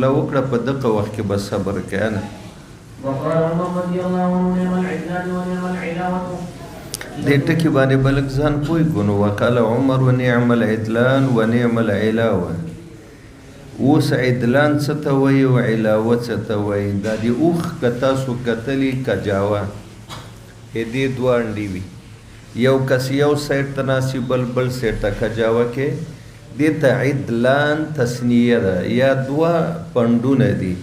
الله وکړه په دغه وخت کې به صبر کنه. وقال عمر رضي الله عنه نعم العدلان ونعم العلاوة. دې ټکي باندې بلک ځان پوي ګونو. وقال عمر ونعم العدلان ونعم العلاوة. اوس عدلان څه ته وایي او علاوه څه ته وایي؟ دا د اوښ که تاسو کتلي کجاوه دې دوه انډې وي، یو کس یو سایډ ته ناست بل بل سایډ ته کجاوه کې دې ته عدلان تسنیه ده، یا دوه پنډونه دي،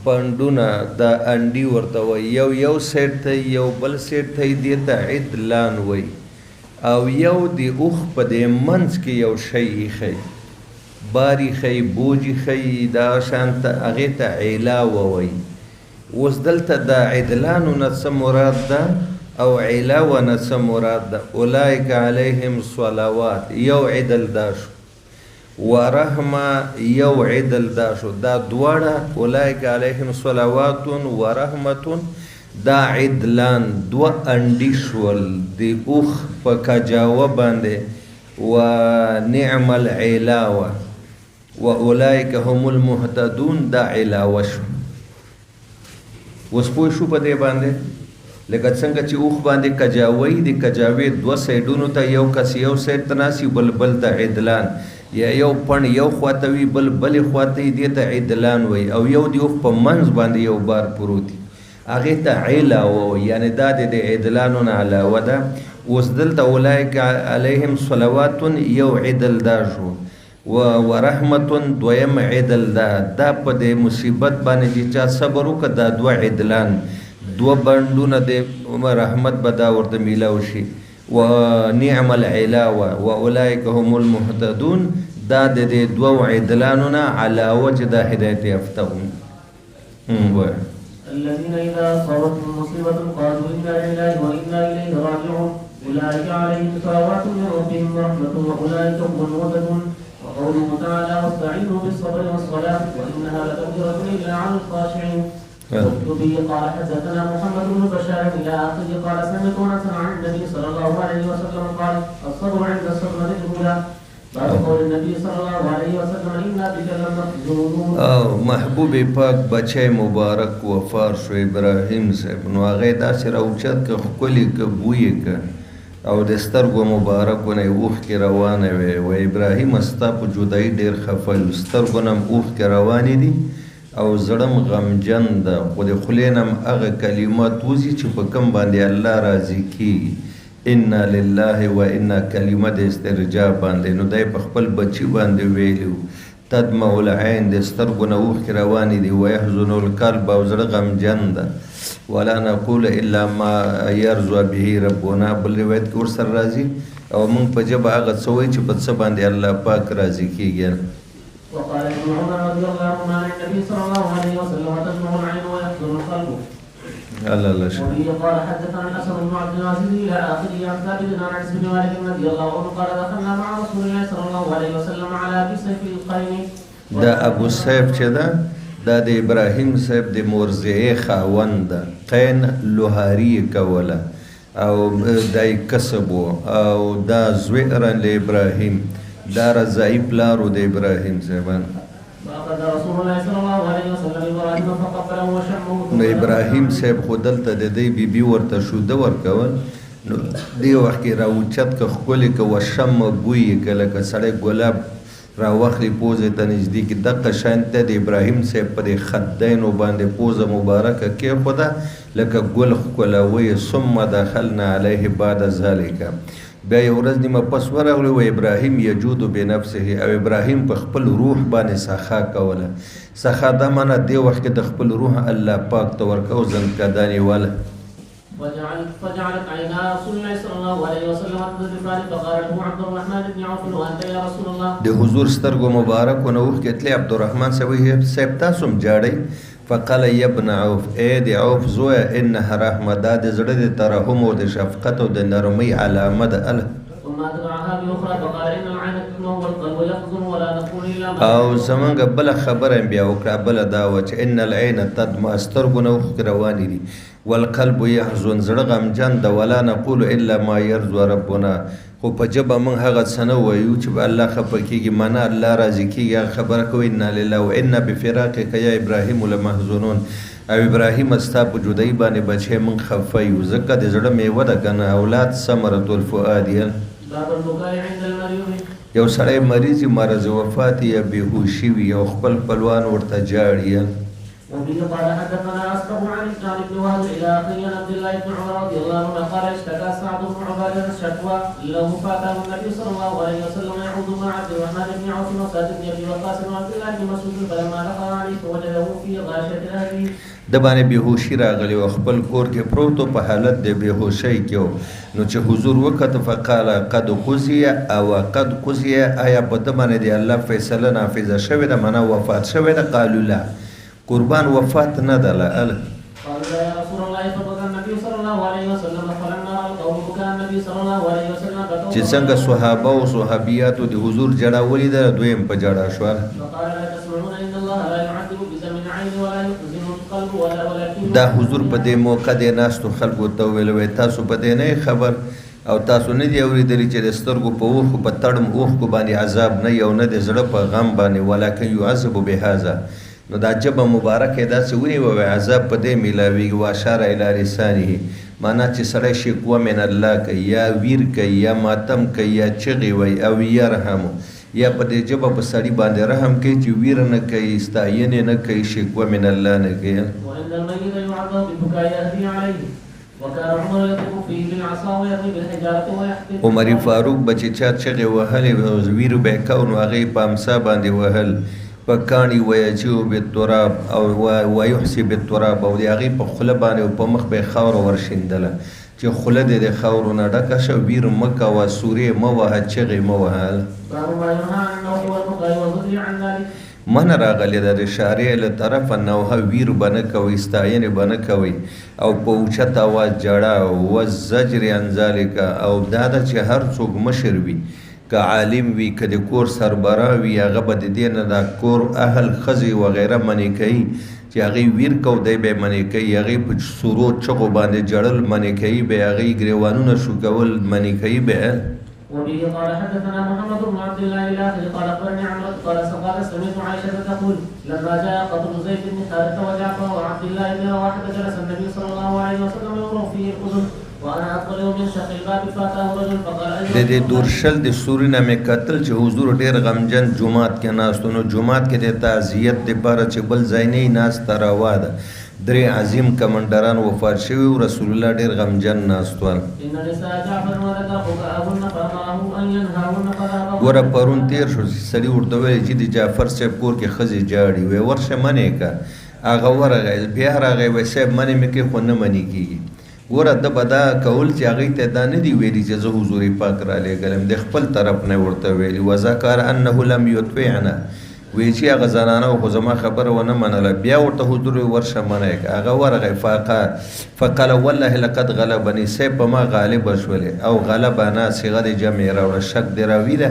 پنډونه دا انډې ورته وایي، یو سایډ ته یو بل سایډ ته دې ته عدلان وایي. او یو د اوښ په دې منځ کې یو شی ایښی، باری خی بوجی خی دا شانت هغې ته علاوه وایي. اوس دلته د عدلانو نه څه مراد ده او علاوه نه څه مراد ده؟ اولئک علیهم صلوات یو عدل دا شو، ورحمه یو عدل دا شو، دا دواړه اولئک علیهم صلوات ورحمة دا عدلان دوه انډي شول د اوښ په کجاوه باندې. ونعم العلاوه واولئک هم المهتدون دا علاوه شو. اوس پوه شو په دې باندې؟ لکه څنګه چې اوښ باندې کجاوی د کجاوې دوه سایډونو ته یو کس یو سایډ ته ناست بل بل ته عدلان، یا یو پڼ یو خواته وي بل بلې خواته یې دې ته عدلان وایي، او یو د اوښ په منځ باندې یو بار پروت وي هغې ته علاوه وایي، یعنې دا د عدلانو نه علاوه ده. اوس دلته اولئک علیهم صلوات یو عدل دا شو، ورحمة دویم عدل دا په دې مصیبت باندې چې چا صبر وکړه دا دوه عدلان دوه بندونه د رحمت به دا ورته میلاو شي. ونعم العلاوه واولئک هم المهتدون دا د دې دوه عدلانو نه علاوه چې دا هدایت یافته وو. الذين إذا أصابتهم مصيبة قالوا إنا لله وإنا إليه راجعون أولئك عليهم صلوات من ربهم ورحمة وأولئك هم المهتدون. وقوله تعالى واستعينوا بالصبر والصلاة وإنها لتذكرة إلا على الخاشعين. القرطبي قال حدثنا محمد بن بشار إلى آخره قال سمعت أنسا عن النبي صلى الله عليه وسلم قال الصبر عند الصدمة الأولى. باب قول النبي صلى الله عليه وسلم إنا بك لمحزونون. محبوب پاک بچه مبارک وفار شو ابراهیم صاحب، نو هغه داسې راوچت که ښکلي که بویې که او د سترګو مبارکونه یې اوښکې روانه وې. و ابراهیم ستا په جدایي ډېر خفه یو، سترګو نه هم اوښکې روانې دي او زړه م غمجن ده، خو د خولې نه هم هغه کلمات وځي چې په کوم باندې الله راضي کېږي. انا لله و انا کلمه د استرجاع باندې، نو دی په خپل بچي باندې ویلي تدمع العین د سترګو نه اوښکې روانې دي، ویحزن القلب او زړه غمجن ده. ولا نقول الا ما يرضى به ربنا، بل روایت کې ورسره راځي او موږ په ژبه هغه څه وایو چې په څه باندې الله پاک راضي کېږي. وقال ابن عمر رضي الله عنهما عن النبي صلى الله عليه وسلم تدمع العين ويحزن القلب. الله وبه قال حدثنا الحسن بن عبد العزيز الى اخره عن ثابت عن انس بن مالك رضي الله عنه قال دخلنا مع رسول الله صلى الله عليه وسلم على ابي سيف القين. دا ابو سیف چې ده دا د ابراهیم صاحب د مرضعې خاوند ده، قین لوهاري کوله او دای کسب او دا زویرن له ابراهیم، دا رضاعي پلارو د ابراهیم صاحبان. فأخذ رسول الله صلى الله عليه وسلم إبراهيم فقبله وشمه. نو ابراهیم صاحب خو دلته د دې بیبي ورته شوده ورکول، نو دې وخت کې راوچت که ښکلې که وشم بوی یې که لکه سړی ګلاب راواخلي پوزې ته نږدې کړي، دغه شان ته د ابراهیم صاحب په دې خدینو باندې پوزه مبارکه کېښوده لکه ګل ښکلوي. ثم دخلنا علیه بعد ذلک، بیا یو ورځ نیمه پس ورغلو و ابراهیم یجود بنفسه، او ابراهیم په خپل روح باندې سخا کوله. سخا دا معنی دې وخت کې د خپل روح الله پاک ته ورکو زنکدانې واله. فجعلت عينا رسول الله صلى الله عليه وسلم تذرفان فقال له عبد الرحمن بن عوف وانت يا رسول الله. د حضور سترګو مبارک ونه اوښکې تلې، عبدالرحمن صاحب تاسو هم جاړئ. فقال يا ابن عوف، اے د عوف زویه، انها رحمه، دا د زړه د ترحم او د شفقت او د نرمۍ علامه ده. ثم اتبعها باخرى فقال ان العين تدمع والقلب يحزن ولا نقول الا ما. او زمونږ بله خبره بیا وکړه، بله دا وه چې ان العین تدمع، سترګو نه اوښکې روانې دي، والقلب يحزن، زړه غمجن ده، ولا نقول الا ما يرضى ربنا، خو په ژبه موږ هغه څه نه وایو چې به الله خفه کېږي معنا الله راضي کېږي هغه خبره کوو انا لله و انا بفراقک یا ابراهیم لمحزونون او ابراهیم ستا په جدایي باندې بچی موږ خفه یو ځکه د زړه میوه ده که نه اولاد ثمرة الفؤاد یو سړی مریض مرض وفات یا بېهوشي وي او خپل خپلوان ورته جاړي وبه قال حدثنا اصبح عن اسماعيل بن وهب الى اخي عبد الله بن عمر رضي الله عنه قال اشتكى سعد بن عباده الشكوى له فاتاه النبي صلى الله عليه وسلم يعود مع عبد الرحمن بن عوف وسعد بن ابي وقاص وعبد الله بن مسعود فلما دخل عليه فوجده في غاشيه اهله د باندې بېهوشي راغلی او خپل کور کې پروت په حالت د بېهوشۍ کې و نو چې حضور وکړه فقال قد قضي او قد قضي آیا په ده باندې د الله فیصله نافظه شوې ده معنا وفات شوې ده قالو لا قربان وفات نه ده لا قال يا رسول الله فبكى النبي صلى الله عليه وسلم فلما راى القوم بكى النبي صلى الله عليه وسلم چې څنګه صحابه او صحابياتو د حضور جړه ولیده دویم په جړه شو فقال لا تسمعون ان الله لا يعذب بذم العين ولا يحزن القلب ولكن دا حضور په دې موقع د ناستو خلکو ته ویل وای تاسو په دې نه خبر او تاسو نه دی اورېدلی چې د سترګو په اوښکو په تړم اوښکو باندې عذاب نه یو نه د زړه په غم باندې ولکن يعذب بهذا نو دا جبه مبارکه داسې ونیوه عذاب په دې میلاویږي واشاره الی لسانه معنا چې سړی شکوه من الله کوي یا ویر کوي یا ماتم کوي یا چغې وایي او یرحمو یا په دې جبه په سړي باندې رحم کوي چې ویر نه کوي ستاینې نه کوي شکوه من الله نه کوي وان الميت يعذب ببكاء يهدي عليه وكان عمر يضرب فيه بالعصا ويرمي بالحجاره ويحتف عمر فاروق بچې چا چغې وهلې ویر به کو نو هغې په امسا باندې وهل پکانی ویجو بالتراب او ويحسي بالتراب او د هغې په خوله باندې او په مخ به یې خاوره ورشیندله چې خوله دې د خاورو نه ډکه شه ویر مه کوه سورې مه وهه چغې مه وهه من راغلی ده د شارع له طرفه نوحه ویر به نه کوئ ستاینې به نه کوئ او په اوچت اواز جړه والزجر عن ذلک او دا ده چې هر څوک مشر وي که عالم وي که د کور سربراه وي هغه به د دې نه دا کور اهل ښځې وغیره منې کوي چې هغې ویر کو دی به یې منې کوي هغې په سورو چغو باندې جړل منې کوي به یې هغې ګریوانونه شو کول منې کوي به یې وبه قال حدثنا محمد بن عبد الله الاخر قال اخبرني عمرو قال سمعت عائشه تقول لما جاء قتل زيد بن حارثه وجعفر وعبد الله بن رواحه جلس النبي صلى الله عليه وسلم يمر فيه الاذن وانا اطلع من شق الباب فاتاه رجل فقال د دې دورشل د سوري نه مې کتل چې حضور ډېر غمجن جومات کې ناست نو جومات کې د تعزیت دپاره چې بل ځای نه یې ناسته روا ده درې عظیم کمانډران وفات شوي و رسول الله ډېر غمجن ناست ول ګوره پرون تېر شو سړي ورته ویل چې د جعفر صاحب کور کې ښځې جاړي وی ورشه منې که هغه ورغی بیا راغی وی صاحب منې مې کوي خو نه منې کېږي ګوره ده به دا کول چې هغې ته دا نه دي ویلي چې زه حضور پاک رالیږلم د خپل طرف نه ورته ویلي وذکر انه لم یطیعنا وی چې هغه زنانه خو زما خبره ونه منله بیا ورته حضور ورشه منی که هغه ورغی فقال والله لقد غلبني صاحب په ما غالبه شولې او غلبنا صیغه د جمع یې راوړه شک دې راویده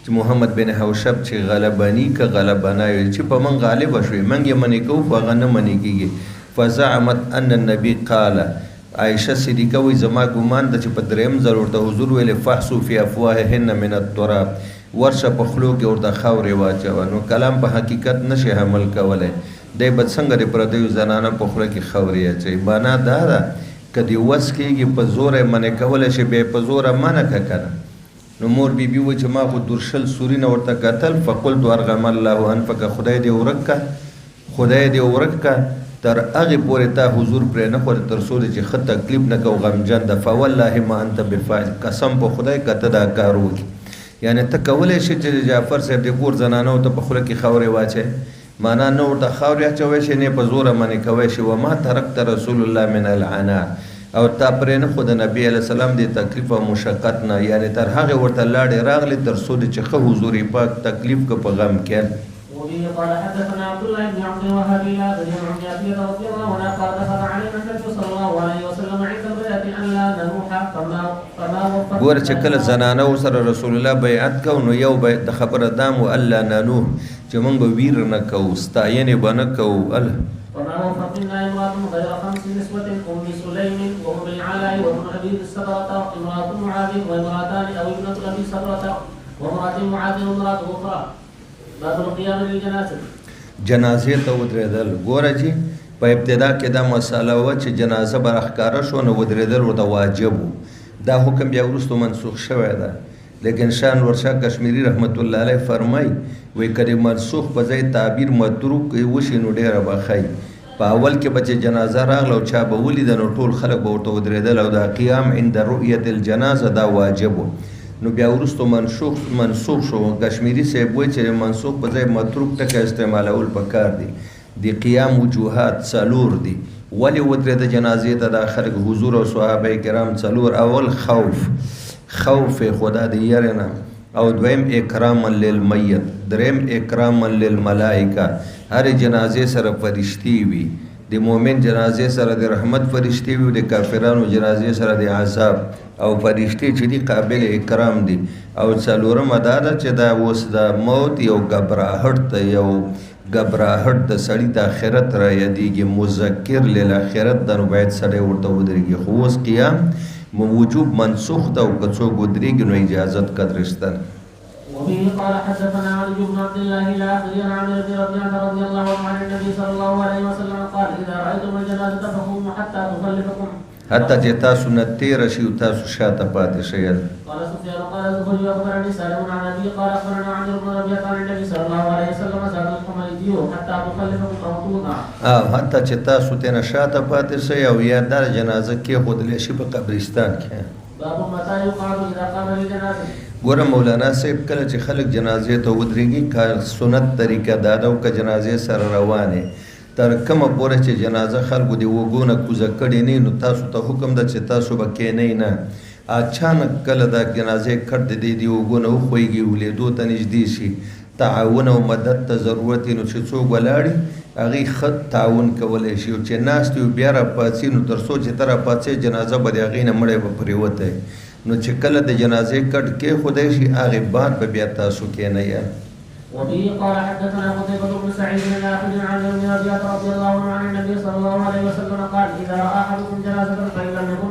چې محمد بن حوشب چې غلبني که غلبنا ویل چې په من غالبه شوې موږ یې منې کوو خو هغه نه منې کېږي فزعمت ان النبي قال عائشه صدیقه وی زما ګمان ده چې په درېیم ځل ورته حضور ویلې فحصو فی افواههن من التراب ورشه په خولو کې ورته خاورې واچوه نو کلام په حقیقت نشي حمل کولی دی به څنګه د پردیو زنانه په خوله کې خاورې اچوي معنا دا ده که دې وس کېږي په زوره یې منې کولی شي بیا یې په زوره منع که که نه نو مور بیبي وایي چې ما خو درشل سوري نه ورته کتل فقلت ارغم الله انفک خدای دې ورک که خدای دې ورک که تر هغې پورې تا حضور پرې نه خورې تر څو چې ښه تکلیف نه کو غمجن ده فوالله ما انت بفاعل قسم په خدای که ته دا کار وکړي یعنی ته کولی شي چې جعفر صاحب د کور زنانو ته په خوله کې خاورې واچوې معنا نه ورته خاورې اچوی شي نه په زوره منې کوی شي وما ترکت رسول الله من العنا او تا پرې نه خو د نبي علیه السلام د تکلیف او مشقت نه یعنی تر هغې ورته لاړې راغلې تر څو چې ښه حضور پاک تکلیف که په غم کې وبه قال حدثنا عبد الله بن عبد الوهاب لا تجمع عن ابي رضي الله عنه قال دخل علينا النبي صلى الله عليه وسلم عند البيعه ان لا نروح فما وفق ګوره چې کله زنانه ورسره رسول الله بیعت کو نو یو د خبره دام و الله ننوح چې موږ به ویر نه کوو ستاینې به نه کوو وما وفقنا امرأة غير 5 نسوة أم سليم وأم العلاء النساء وابن أبي السبرة امرأة معاذ وامرأتان أو ابنة أبي السبرة وامرأة معاذ وامرأة أخرى. باب القيام للجنازة. جنازې ته ودرېدل. ګوره چې په ابتدا کې دا مسله وه چې جنازه به راښکاره شو نو ودرېدل ورته واجب و. دا حکم بیا وروستو منسوخ شوی ده. لیکن شاه نورشاه کشمیری رحمت الله علیه فرمایي وایي که د منسوخ په ځای تعبیر متروک وشي نو ډېره به ښایي. په اول کې به چې جنازه راغله او چا به ولیده نو ټول خلک به ورته ودرېدل او دا قیام عند رؤیت الجنازه دا واجب و. نو بیا وروستو منسوخ شو. کشمیری صاحب وایي چې منسوخ په ځای متروک ټکی استعمالول پکار دي. د قیام وجوهات څلور دي. ولې ودرېده جنازې ته دا خلک حضور او صحابه کرام څلور. اول خوف خدا د یرې نه، او دویم اکراما للمیت، دریم اکراما للملائکه. هر جنازې سره فرشتي وي. د مؤمن جنازې سره د رحمت فرشتي وي، د کافرانو جنازې سره د عذاب او فرشتي چې دي قابل اکرام دي. او څلورمه دا ده چې دا اوس د موت یو ګبراهټ د سړي د آخرت را یادېږي، مذکر للآخرت ده، نو باید سړی ورته ودرېږي. خو اوس قیام وجوب منسوخ ده او که څوک ودرېږي نو اجازت قدر شته. وبه قال حدثنا علي بن عبد الله الاخري عن عامر بن ربيعه رضي الله عنه عن النبي صلى الله عليه وسلم قال اذا رايتم الجنازه فقوموا حتى تخلفكم. حتی چې تاسو نه تېره شي او تاسو شاته پاتې شئ. قال سفيان قال الزهري اخبرني سالم عن ابي قال اخبرنا عامر بن ربيعه عن النبي صلى الله عليه وسلم زاد الحميدي حتى تخلفكم او توضع. حتی چې تاسو ته نه شاته پاتې شئ او یا دا جنازه کېښودلی شي په قبرستان کې. باب متى يقعد اذا قام للجنازه. ګوره مولانا صاحب کله چې خلک جنازې ته ودرېږي که سنت طریقه دا ده او که جنازې سره روانې تر کومه پورې چې جنازه خلکو د اوږو نه کوزه کړې نه نو تاسو ته حکم ده چې تاسو به کښېنئ نه. اچانک کله دا جنازې کټ د دې د اوږو نه وښویږي ولیدو ته نږدې شي، تعاون او مدد ته ضرورت نو چې څوک ولاړي هغې ښه تعاون کولی شي. او چې ناست وي بیا راپاڅي نو تر څو چې ته راپاڅې جنازه به د هغې نه مړی به پرېوتی. نو چې کله د جنازې کټ کېښودی شي هغې بعد به بیا تاسو کښېنئ. وبه قال حدثنا قتيبة بن سعيد الآخر عن ابن ربيعة رضي الله عنه عن النبي صلى الله عليه وسلم قال إذا رأى أحدكم جنازة فإن لم يكن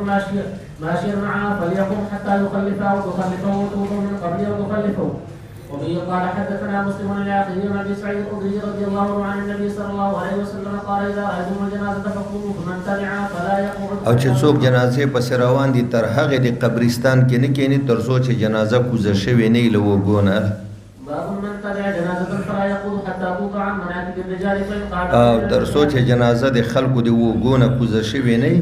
ماشيا معها فليقم حتى يخلفه أو تخلفه وتوضأ من قبل أو تخلفه. وبه قال حدثنا مسلم الآخر عن أبي سعيد الخدري رضي الله عنه عن النبي صلى الله عليه وسلم قال إذا رأيتم الجنازة فقوموا فمن تبعها فلا يقعد. او چې څوک جنازې پسې روان دي تر هغې د قبرستان کې نه کښېني تر څو چې جنازه کوزه شوې نه وي له اوږو نه. او تر څو چې جنازه د خلکو د اوږو نه کوزه شوې نه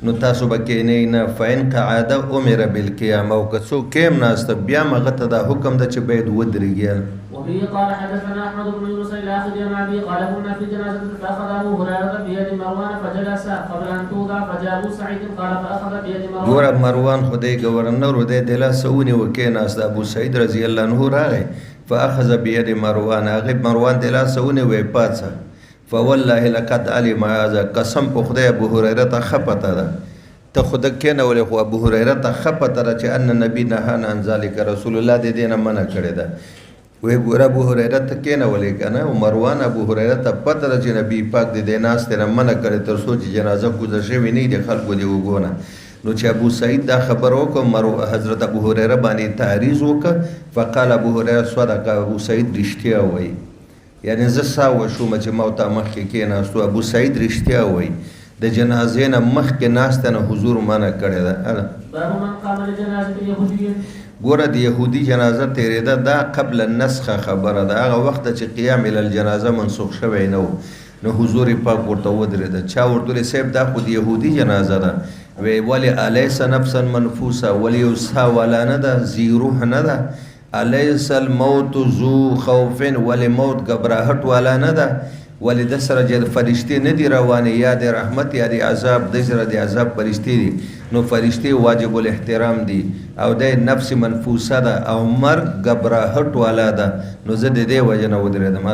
نو تاسو به کښېنئ نه. فإن قعد امر بالقيام. او که څوک کېم ناسته بیا هم هغه ته دا حکم ده چې باید ودرېږي. وبه قال حدثنا احمد بن يونس الاخر عن ابي قال كنا في جنازه فاخذ ابو هريره بيد مروان فجلس قبل ان توضع فجاء ابو سعيد قال فاخذ بيد مروان. ګوره مروان خدای ګورنر و دی د لاسه ونیوه کېناست. ابو سعید رضی الله عنه راغی فاخذ بيد مروان. هغې مروان د لاسه ونیوه پاڅه. فوالله لقد علم هذا. قسم په خدای ابو هریره ته ښه پته ده. ته خو ده کېنولې خو ابو هریره ته ښه پته ده چې ان نبي نهانا عن ذلک رسول الله د دې نه منع کړې ده. وی ګوره ابو هریره ته کېنولې که نه او مروان ابو هریره ته پته ده چې نبي پاک د دې ناستې نه منع کړې تر څو چې جنازه کوزه شوې نه وي د خلکو د اوږو نه. نو چې ابو سعید دا خبر وکړ حضرت ابو هریره باندې تعریض وکړ. فقال ابو هریره صدق. ابو سعید رښتیا وایي. یعنی زه سا وشوم چې ما ورته مخکې کېناستو. ابو سعید رښتیا وایي د جنازې نه مخکې ناسته نه حضور منع کړې ده. ګوره د یهودي جنازه تېرېده دا قبل النسخه خبره ده. هغه وخت چې قیام الی الجنازه منسوخ شوی نه و نو حضور پاک ورته ودرېده. چا ورته ویلې صاحب دا خو د یهودي جنازه ده. وی ولې الیس نفسا منفوسه. ولې یو سا والا نه ده، ذی روح نه ده. الیس الموت ذو خوف. ولې موت ګبراهټ والا نه ده. ولې د سره چې فرشتې نه دي روانې، یا د رحمت یا د عذاب، د سره د عذاب فرشتې دي. نو فرشتې واجب الاحترام دي او د نفس منفوسه ده او مرګ ګبراهټ والا ده. نو زه د دې وجه نه ودرېدم.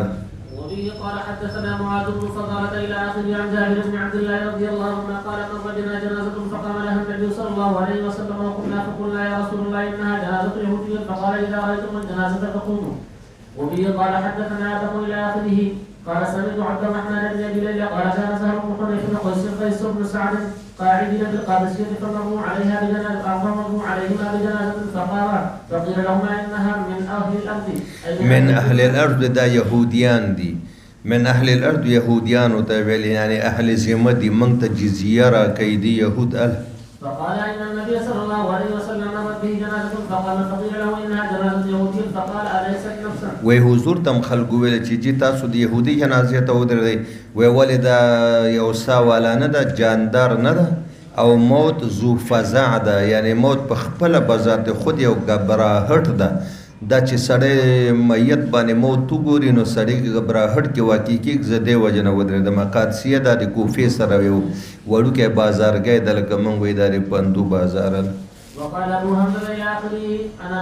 وبه قال حدثنا معاذ بن فضالة إلى آخره عن جابر بن عبد الله رضي الله عنه قال مر بنا جنازة فقام لها النبي صلى الله عليه وسلم فقلنا يا رسول الله إنها جنازة يهودية فقال إذا رأيتم الجنازة فقوموا. وبه قال حدثنا آدم إلى آخره قال سمعت عبد الرحمن بن أبي ليلى قال كان سهل بن حنيف قيس بن سعد قاعدين بالقادسية فمروا عليهما بجنازة فقيل لهما إنها من أهل الأرض. من أهل الأرض دا يهوديان دي، من أهل الأرض يهوديان وتابعين يعني أهل زمة دي من تجزية را كيدي يهود فقال إن النبي صلى الله عليه وسلم مرت به جنازة فقال فقيل له إنها جنازة يهودي فقال أليست نفسا. وی حضور تم خلقو ویل چې جی تاسو د يهودي جنازې ته ودرېدئ، وی ولې دا یو سا والا نه ده، جاندار نه ده او موت ذو فزع ده، یعنی موت په خپله بذات خود یو غبراهټ ده. دا چې سړی میت باندې موت وګوري نو سړی غبراهټ کې واقع کېږي. زه دې وجه نه ودرېدم. قادسیه دا د کوفې سره یو وړوکی بازارګی ده، لکه موږ وایو دا د پندو بازار. وقال ابو حمزه يا اخي عن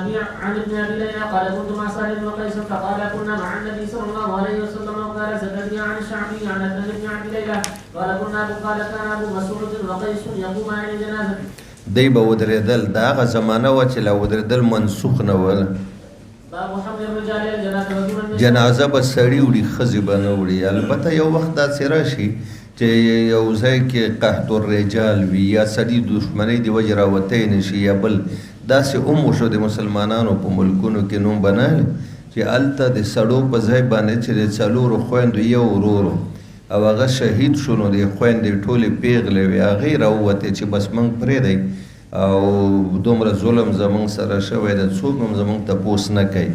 ابن ابي ليلى قال كنت مع سعد بن قيس فقال كنا مع النبي صلى الله عليه وسلم وقال سكتني عن الشعبي عن ابن ابي ليلى قال كان ابو مسعود وقيس يقومان لجنازه. دی به ودرېدل، د هغه زمانه وه چې لا ودرېدل منسوخ نه ول. جنازه به سړي وړي، ښځې به نه وړي. البته یو وخت داسې راشي چې یو ځای کې قحط الرجال وي یا سړي دښمنۍ د وجې راوتی نه شي، یا بل داسې وشو د مسلمانانو په ملکونو کې نوم بنایل چې هلته د سړو په ځای باندې چې د څلورو خویندو یو ورور او هغه شهید شو، نو د خویندې ټولې پیغلې وې، هغې راووتې چې بس موږ پرېږدئ او دومره ظلم زمونږ سره شوی ده، څوک هم زمونږ تپوس نه کوي.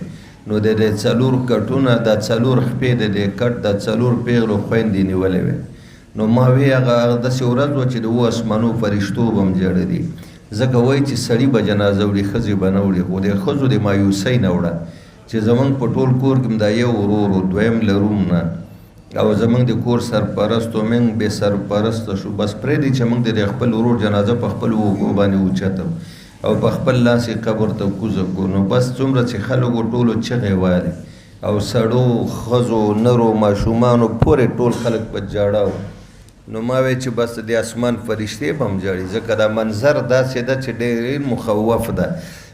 نو د دې څلور کټونه، دا څلور خپې د دې کټ دا څلور پیغلو خویندې نیولې وې. نو ما وی هغه داسې ورځ وه چې د اوو اسمانو فرشتو به هم جړه دي. ځکه وایي چې سړي به جنازه وړي، ښځې به نه وړي. خو د ښځو د مایوسۍ نه وړه چې زمونږ په ټول کور کې دا یو ورور و، دویم لروم نه، او زمونږ د کور سرپرست و، موږ بې سرپرسته شو. بس پرېږدي چې موږ د خپل ورور جنازه په خپل اوږو باندې اوچتو او په خپل لاس یې قبر ته کوزه کړو. نو بس څومره چې خلکو ټولو چغې ویلې او سړو ښځو نرو ماشومانو پورې ټول خلک په جاړه و. نو ما وی چې بس د اسمان فرشتې به هم جاړي، ځکه دا منظر داسې ده چې ډېر مخوف ده.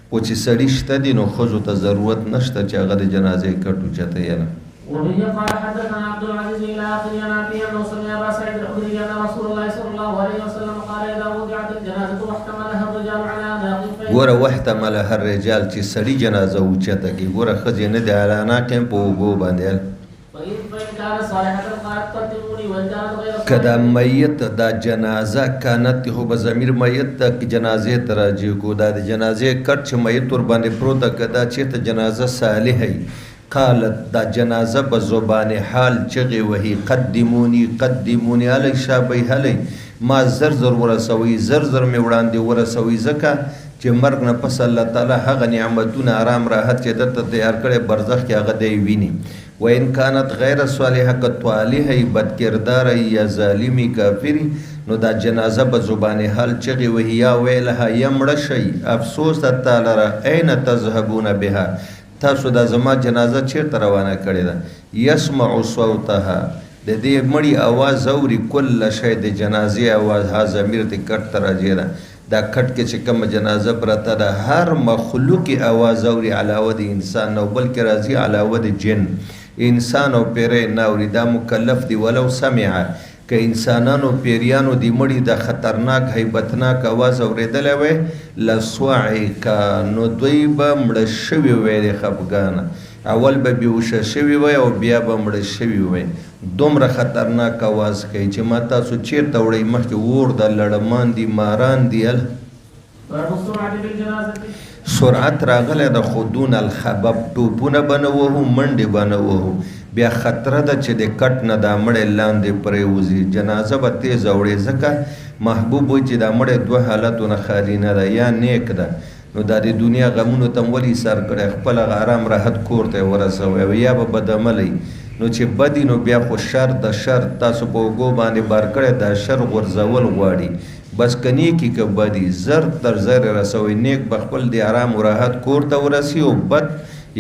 خو چې سړي شته دي نو ښځو ته ضرورت نشته چې هغه د جنازې کټ اوچته یې نه. وبه قال حدثنا عبد العزيز الى اخره عن ابي انه سمع ابا سعيد الخدري ان رسول الله صلى الله عليه وسلم قال اذا وضعت الجنازه واحتملها الرجال على ناقه. ګوره واحتملها الرجال چې سړي جنازه اوچته کړي، ګوره ښځې نه دي على ناقه په اوږو باندې. که دا میت دا جنازه کانت خو به ضمیر میت ته جنازې ته راجع کو، دا د جنازې کټ چې میت ور باندې پروت ده، که دا چېرته جنازه صالحه وي قالت دا جنازه به زبان حال چغې وهي قدموني قدموني هلی شابی هلی، ما زر زر ورسوي، زر زر مې وړاندې ورسوي، ځکه چې مرګ نه پس الله تعالی هغه نعمتونه آرام راحت چې درته تیار کړی برزخ کې هغه دی ویني. وإن كانت غیر صالحه که طالحه بدکرداره یا ظالمي کافري، نو دا جنازه به زبان حال چغې وهي یا ویلها یا مړه شئ افسوس ته لره این تذهبون بها، تاسو دا زما جنازه چیرته روانه کړې ده. یسمع صوتها، د دې مړي اواز اوري، کل شی د جنازې اواز، ها ضمیر د کټ ته راجع ده. دا کټ کې چې کومه جنازه پرته ده هر مخلوقي اواز اوري، علاوه د انسان نه، بلکې راځي علاوه د جن. انسان او پیری نه اوري، دا مکلف دی. ولو سمع، که انسانانو پیریانو دی مړي د خطرناک هیبتناک اواز اوریدلی وی لصعقا، نو دوی به مړه شوي وی د خفګانه، اول به بیهوشه شوي وی او بیا به مړه شوي وی. دومره خطرناک اواز کوي چې ما تاسو چیرته وړئ، مخکې اور د لړمان دي، ماران دي. سرعت راغلی د خودون الخبب، ټوپونه به نه وهو، منډې به نه وهو. بیا خطره ده چې د کټ نه دا مړی لاندې پرېوځي، جنازه به تیزه وړې، ځکه محبوب وایي چې دا مړی دوه حالتونه خالي نه ده، یا نیک ده، نو دا د دنیا غمونو ته هم ولې ایثار کړی، خپل آرام راحت کور ته یې ورسوی، او یا به بدعملی، نو چې بدي نو بیا خو شر د شر تاسو په اوږو باندې بار کړی، دا شر غورځول غواړي. بس که نیکي که بدي زر تر زر رسوي، نیک به خپل د آرام و راحت کور ته ورسي، او بد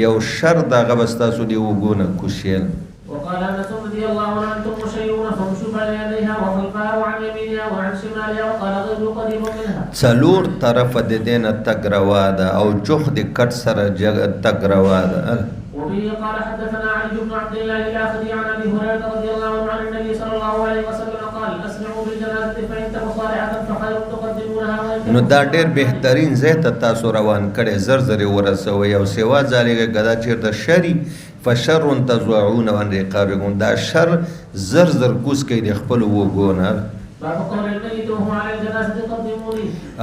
یو شر د هغه به ستاسو د اوږو نه کوشیل. وقال انس رضي الله عنه انتم مشيعون فامشوا بين يديها وخلفها وعن يمينها وعن شمالها وقال غير قريب منها. څلور طرفه د دې نه تګ روا ده او جوخ د کټ سره تګ روا ده. وبه قال حدثنا علي بن عبد الله الاخذي عن ابي هريره رضي الله عنه عن النبي صلى الله عليه وسلم قال اسمعوا بالجنازه فان تك صالحه فخير نو دا ډېر بهترین ځای ته تاسو روان کړی زر زر یې ورسوئ او سوا ذلک که دا چېرته شر فشر تضوعون عن رقابکم دا شر زر زر کوز کوي د خپلو وږو نه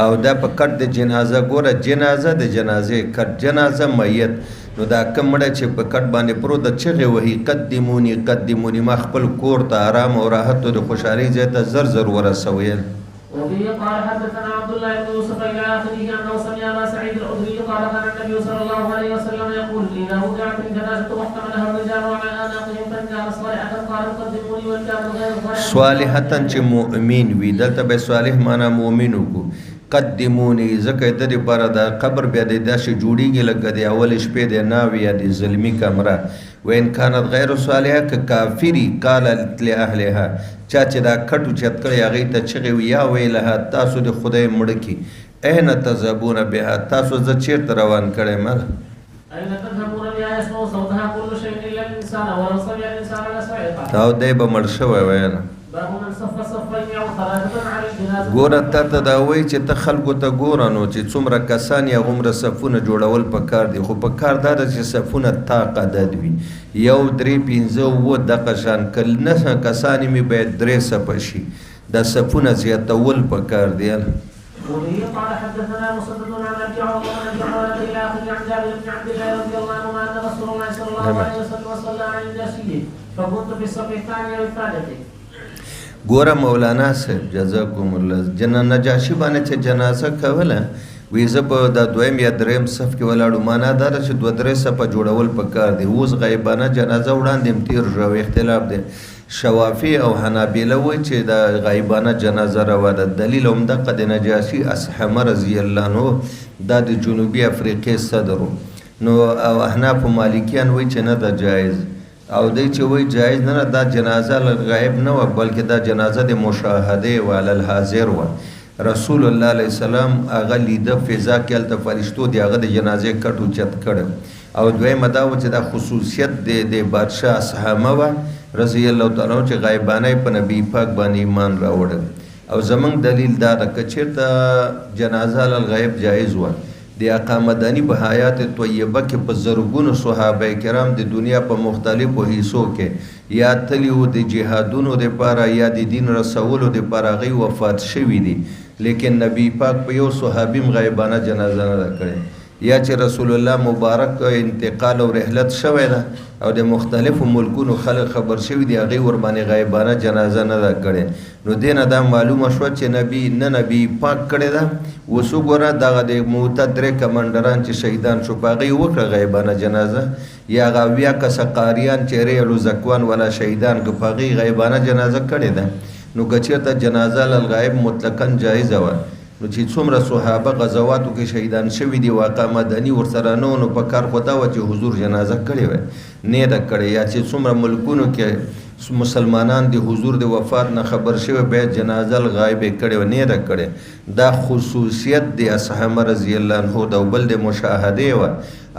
او دا په کټ د جنازه ګوره جنازه د جنازې کټ جنازه میت نو دا کم مړی چې په کټ باندې پروت د چغې وهي قدموني قدموني ما خپل کور ته آرام او راحت او د خوشحالۍ ځای ته زر زر ورسوئ. وفيه قال حدثنا عبد الله بن يوسف الى اخره انه سمع ابا سعيد الخدري قال كان النبي صلى الله عليه وسلم يقول اذا وضعت الجنازه واحتملها الرجال على اناقهم فان كان صالحه قال قدموني وان كان غير صالحه چې مؤمن وي دلته به صالح معنا مؤمن وکړو قدموني ځکه د دې لپاره د قبر بیا د داسې جوړیږي لکه د اول شپې د ناوې یا د ظلمي کمره وین کانت غیر صالحه که کافري قالت لاهلها چا چې دا کټو چت کړی هغې ته چغې وي یا ویلها تاسو د خدای مړه کي این تذهبون بها تاسو زه چېرته روان کړی ما أين تذهبون بها يسمع صوتها كل شيء إلا الإنسان ولو سمع الإنسان لصعق او دی به مړ شوی ویل باب من صف صفين أو ثلاثة على الجنازة ګوره تا ته دا وایي چې ته خلکو ته ګوره نو چې څومره کسان یا هغومره صفونه جوړول پکار دي خو پکار دا ده چې صفونه طاق عدد وي 1 3 5 اووه دغه شان که نه کسان مې باید 3 صفه شي دا صفونه زیاتول پکار دي. وبه قال حدثنا مسدد عن ابي عمر عن جعفر الى اخره عن جابر بن عبد الله رضي الله عنهما ان رسول الله صلى الله عليه وسلم صلى على النجاشي فكنت في الصف الثاني والثالث. ګوره مولانا صاحب جزاکم الله نجاشي باندې چې جنازه کوله وی زه په دا دویم یا دریم صف کې ولاړو معنا دا ده چې 2 3 صفه جوړول پکار دي اوس غیبانه جنازه وړاندې تیر شو اختلاف دی شوافی او حنابله وایي چې دا غیبانه جنازه روا ده دلیل همدغه د نجاشي اصحمه رضی الله عنه دا د جنوبي افریقې صدر نو او احناف مالکیان وایي چې نه ده جایز او دی چې وایي جایز نه دا جنازه غایب نه وه بلکې دا جنازه د مشاهده و علی الحاضر وه رسول الله علیه السلام هغه لیده فضا کې هلته فرشتو د هغه د جنازې کټ اوچت کړی او دویمه دا و چې دا خصوصیت د بادشاه اصحامه وه رضی الله تعالی عنه چې غایبانه په نبی پاک باندې ایمان راوړل او زمونږ دلیل دا ده که چېرته جنازه علی الغیب جایز وه د آقا مدني په حیات طیبه کې په زرګونو صحابه کرام د دنیا په مختلفو حصو کې یا تلي وو د جهادونو دپاره یا د دین رسولو دپاره هغوی وفات شوي دي لیکن نبی پاک په یو صحابي هم غیبانه جنازه نه ده کړې یا چې رسول الله مبارک انتقال او رحلت شوی ده او د مختلفو ملکونو خلک خبر شوي دي هغوی ورباندې غیبانه جنازه نه ده کړې نو دې نه دا معلومه شوه چې نبی پاک کړې ده اوس وګوره دغه د موته 3 کمانډران چې شهیدان شو په هغوی وکړه غیبانه جنازه یا هغه 80 کسه قاریان چې ریلو زکوان ولا شهیدان که په هغوی غیبانه جنازه کړې ده نو که چېرته جنازه للغایب مطلقا جایزه وه نو چې څومره صحابه غزواتو کې شهیدان شوي دي واقع مدني ورسره نه نو په کار خو دا وه چې حضور جنازه کړې وی نه ده کړې یا چې څومره ملکونو کې مسلمانان د حضور د وفات نه خبر شوی باید جنازه الغایب یې کړې وه نه ده کړې دا خصوصیت د اصحابه رضی الله عنه د بل د مشاهدې وه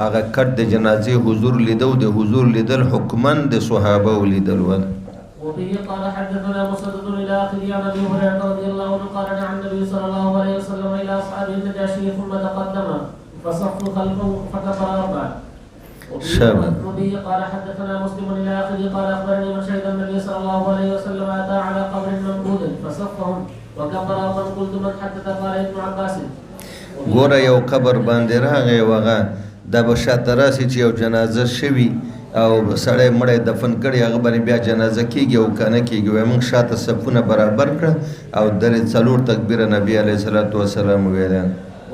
هغه کټ د جنازې حضور لیدو د حضور لیدل حکمن د صحابه ولیدل ول. وبه قال حدثنا مسدد الى اخره عن ابي هريره رضي الله عنه قال دعا النبي صلى الله عليه وسلم الى اصحابه النجاشي ثم تقدم فصفوا خلفه فكبر 4. وبه قال حدثنا مسلم الى اخره قال اخبرني من شهد النبي صلى الله عليه وسلم اتى على قبر منبوذ فصفهم وكبر 4. قلت من حدث قال ابن عباس. ګوره یو قبر باندې راغی وغه دا به شاته راسي چې یو جنازه شوي او سړی مړی دفن کړي هغه باندې بیا جنازه کېږي او که نه کېږي وایي موږ شاته صفونه برابر کړه او درې 4 تکبیره نبي علیه الصلاة والسلام ویل.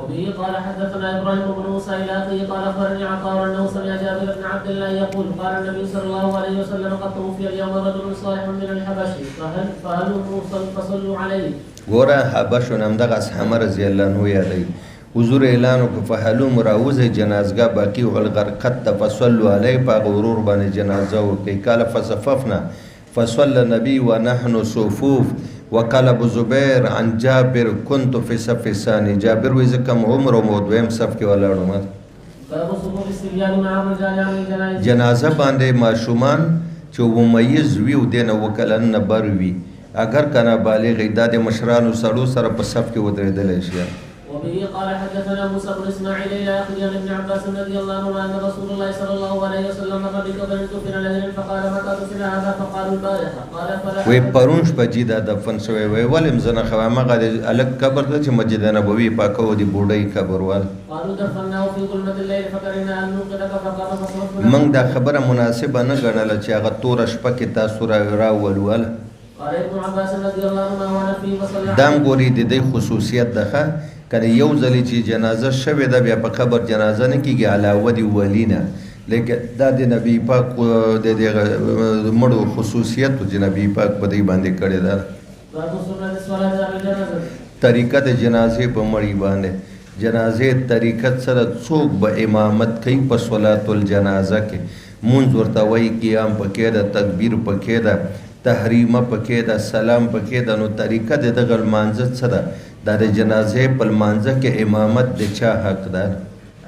وبه قال حدثنا ابراهيم بن موسى الى اخيه قال اخبرني عطاء انه سمع جابر بن عبد الله يقول قال النبي صلى الله عليه وسلم قد توفي اليوم رجل صالح من الحبش فهل فصلوا عليه. ګوره حبشو نه همدغه اصحابه رضی الله عنه یادوي حضور اعلان وکړ فهلوم راوځئ جنازګاه باقي الغرقد ته فصلوا علیه په هغه ورور باندې جنازه وکړئ قال فصففنا فصلى النبي ونحن صفوف وقال ابو زبير عن جابر كنت في صف الثاني جابر وایي زه کم عمر وم دویم صف کې ولاړم. جنازه باندې ماشومان چې ممیز وي او دې نه اووه کلن نه بر وي اگر که نه بالغ دا د مشرانو سړو سره په صف کې ودرېدلی شي. وبه قال حدثنا موسى بن اسماعيل الى اخي عن ابن عباس رضي الله عنه ان رسول الله صلى الله عليه وسلم مر بقبر دفن لهل فقال متى دفن هذا فقالوا البارحه قال فلا وی پرون شپه چې دا دفن شوی وی ولې مزنه خو هغه د الګ قبر ته چې مسجد نبوي پاکو دی بوډۍ قبر وال قالوا دفناه في ظلمة الليل فكرهنا ان نوقدك فقام فصرفنا موږ دا خبره مناسبه نه ګڼله چې هغه تور شپه کې تاسو راولول قال ابن عباس رضي الله عنه وانا فيه وصلى دام ګوري د دې خصوصیت ده کنه یو ځلې چې جنازه شوې ده بیا په قبر جنازه نه کیږي علاوه دی ولینه لیکن دا د نبی پاک د مړو خصوصیت چې نبی پاک په دې باندې کړی ده باب سنة الصلاة على الجنازة طریقه د جنازې په مړی باندې جنازې طریقت سره څوک به امامت کوي په صلات الجنازه کې مونږ ورته وایي قیام پکې ده تکبیر پکې ده تحریمه پکې ده سلام پکې ده نو طریقه د دغه لمانځه څه ده دا د جنازې په لمانځه کې امامت د چا حق ده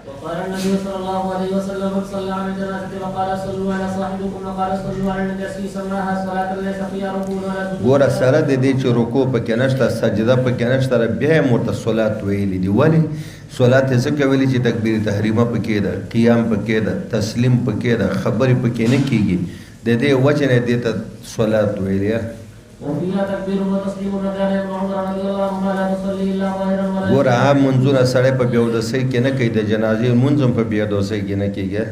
وقال النبي صلى الله عليه وسلم من صلى على الجنازة وقال صلوا على صاحبكم وقال صلوا على النجاشي سماها صلاة ليس فيها ركوع ولا سجود ګوره سره د دې چې رکوع پکې نشته سجده پکې نشته بیا یې ورته صلات ویلي دي ولې صلات یې ځکه ویلي چې تکبیر تحریمه پکې ده قیام پکې ده تسلیم پکې ده خبرې پکې نه کیږي د دې وجه نه دې ته صلات ویلي وفيها تكبير وتسليم وكان ابن عمر رضي الله عنهما لا تصلي الا ظاهرا ولا ګوره عام منځونه سړی په بېودسۍ کې نه کوي د جنازې لمونځ هم په بېودسۍ کې نه کېږي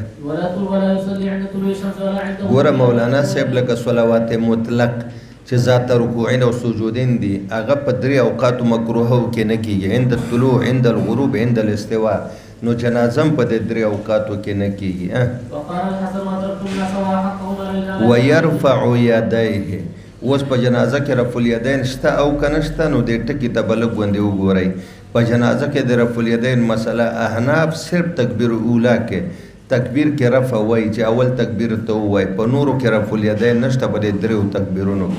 ولا يصلي عند طلوع الشمس ولا عند ګوره مولانا صاحب لکه صلوات مطلق چې ذات رکوعین او سجودین دي هغه په درې اوقاتو مکروهو کې نه کېږي عند الطلوع عند الغروب عند الاستواء نو جنازه هم په دې درې اوقاتو کې نه کېږي وقال الحسن وتركتم لا سوا حقهم ويرفع يديه اوس په جنازه کې رفع الیدین شته او که نشته نو دې ټکي ته به لږ غوندې وګورئ په جنازه کې د رفع الیدین مسله احناف صرف تکبیر اولا کې تکبیر کې رفع وایي چې اول تکبیر ته ووایي په نورو کې رفع الیدین نشته په دې دریو تکبیرونو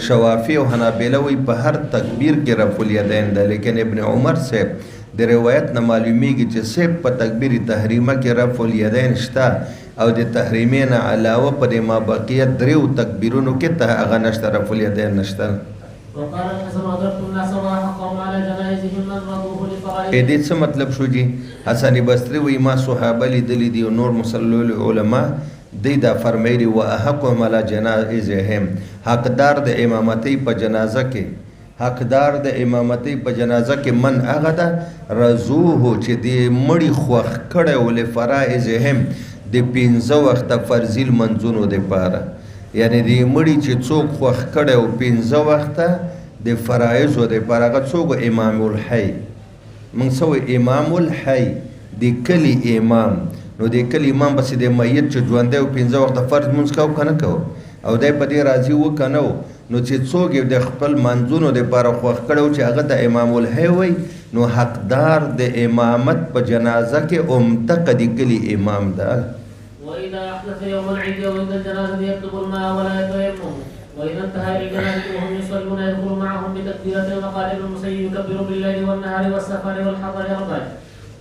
شوافی او حنابله وایي په هر تکبیر کې رفع الیدین ده لیکن ابن عمر صاحب د روایت نه معلومیږي چې صرف په تکبیر تحریمه کې رفع الیدین شته او د تحریمې نه علاوه په ما بقیه دریو تکبیرونو کې ته هغه نشته رفع الیدین نشته وقال الحسن وتركتم لا سوا حقهم على جنائزهم من رضوه لفرائض دې څه مطلب شو جی حسن بصری وایي ما صحابه لیدلي دي او نور مسلول علما دی دا فرمایلی و احقهم على جنائزهم حقدار د امامتۍ په جنازه کې حقدار د امامتۍ په جنازه کې من هغه ده رضوه چې د مړي خوښ کړی و لفرائضهم د 15 وخته فرضي لمنځونو دپاره یعنی د مړي چې څوک خوښ کړی و 15 وخته د فرایضو دپاره هغه څوک امام الحی موږ څه وایو امام الحی د کلي امام نو د کلي امام پسې د میت چې ژوندی و 15 وخته فرض لمونځ کوو که نه کوو او دی په دې راضي و که نه و نو چې څوک یې د خپل منځونو دپاره خوښ کړی و چې هغه د امام الحی وایي نو حقدار د امامت په جنازه کې همدغه د کلي امام ده وإذا أحدث يوم العيد وعند الجنازة يطلب الماء ولا يتيمم وإذا انتهى إلى الجنازة وهم يصلون يدخل معهم بتكبيرة وقال ابن المسيب يكبر بالليل والنهار والسفر والحضر أربع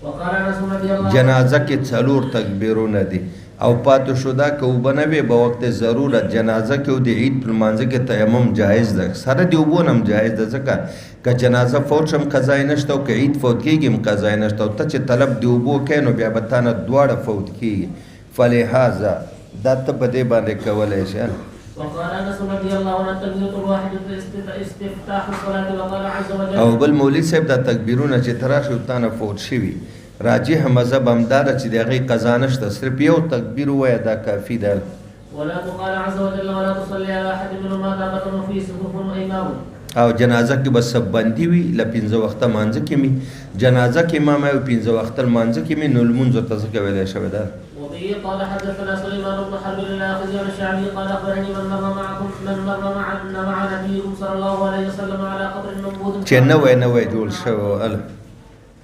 وقال أنس رضي الله عنه جنازه کې څلور تکبیرونه دي او پاتې شو دا که اوبه نه وي په وخت ضرورت جنازه کې د عید په لمانځه کې تیمم جایز ده سره د اوبو نه هم جایز ده ځکه که جنازه فوت شم قضا یې نشته او که عید فوت کېږي هم قضا یې نشته او ته چې طلب د اوبو کوې نو بیا به تا نه دواړه فوت کېږي فلهذا دا ته په دې باندې کولی شي وقال انس رضي الله عنه التكبيرة الواحدة استفتاح الصلاة وقال عز وجل او بل مولوي صاحب دا تکبیرونه چې تراشي تا نه فوت شوي راجح مذهب همداره چې د هغې قضا نشته صرف یو تکبیر ووایه دا کافي ده ولا تقال عز وجل ولا تصلي على احد منهم مات ابدا وفي صفوف امام او جنازه کې به سب بندي وي له 15 وخته مانځه کې مې جنازه کې امام او 15 وخته مانځه کې مې نو لمونځ ورته څه کولی شوی ده وبه قال حدثنا سليمان بن حرب الاخذي عن الشعبي قال اخبرني من مر مع نبيكم صلى الله عليه وسلم على قبر منبوذ چې نوی جوړ شوی